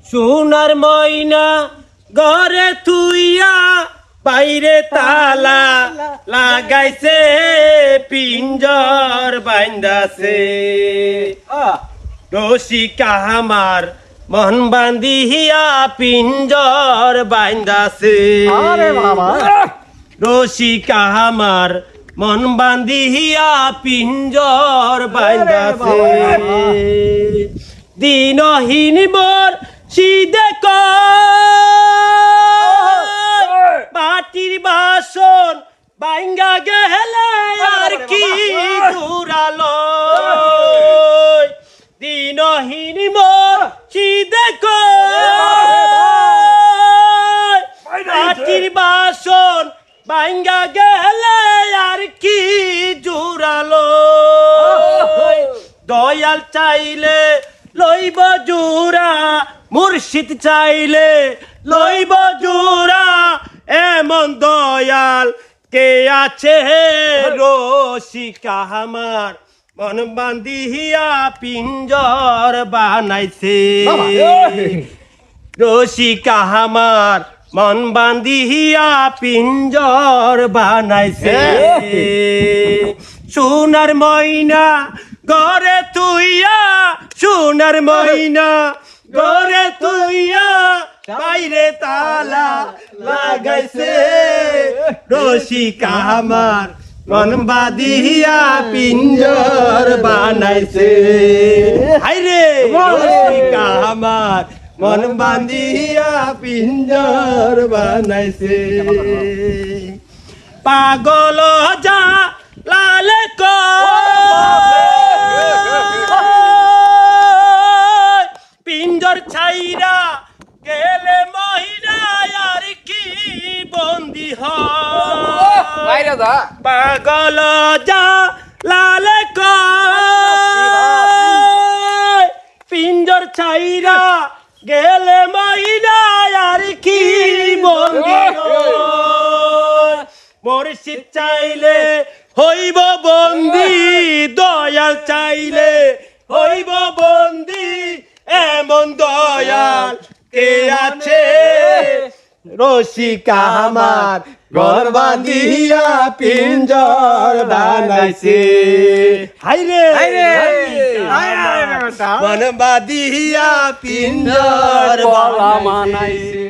সোনার ময়না ঘরে থুইয়া বাইরে তালা লাগাইছে পিঞ্জর বাইন্দাছে রসিকা আমার মন বান্ধিয়া পিঞ্জর বাইন্দাছে রসিকা আমার মন বান্ধিয়া পিঞ্জর বাইন্দাছে দিনহীন মোর সিদে মাটির বাসন বাইঙ্গা গেলে আর কি জুড়ালো দিনহীন মোর সিদে মাটির বাসন বাইঙ্গা গেলে আর কি জুড়ালো দয়াল চাইলে লইব জোড়া মুর্শিদ চাইলে লইব জোড়া এমন দয়াল কে আছে রসিকা আমার মন বান্ধিয়া পিঞ্জর বানাইছে রসিকা আমার মন বান্ধিয়া পিঞ্জর বানাইছে সোনার ময়না ঘরে তুইয়া সোনার ময়না ঘরে তুইয়া বাইরে তালা লাগাইছে রসিকা আমার মন বাঁধিয়া পিঞ্জর বানাইছে হাইরে রসিকা আমার মন বাঁধিয়া পিঞ্জর বানাইছে পাগল যা লালে পিঞ্জর ছাইরা গেলে মহিনা আর কি বন্দি হয় পাগল যা লালে পিঞ্জর ছাইরা গেলে মহিনা আর কি বন্দি হয় মুর্শিদ চাইলে হইব বন্দি দয়াল চাইলে হইব বন্দি এমন দয়াল কে আছে রসিকা আমার ঘর বাঁধিয়া পিঞ্জর বানাইছে হাইরে মন বাঁধিয়া পিঞ্জর বানাইছে।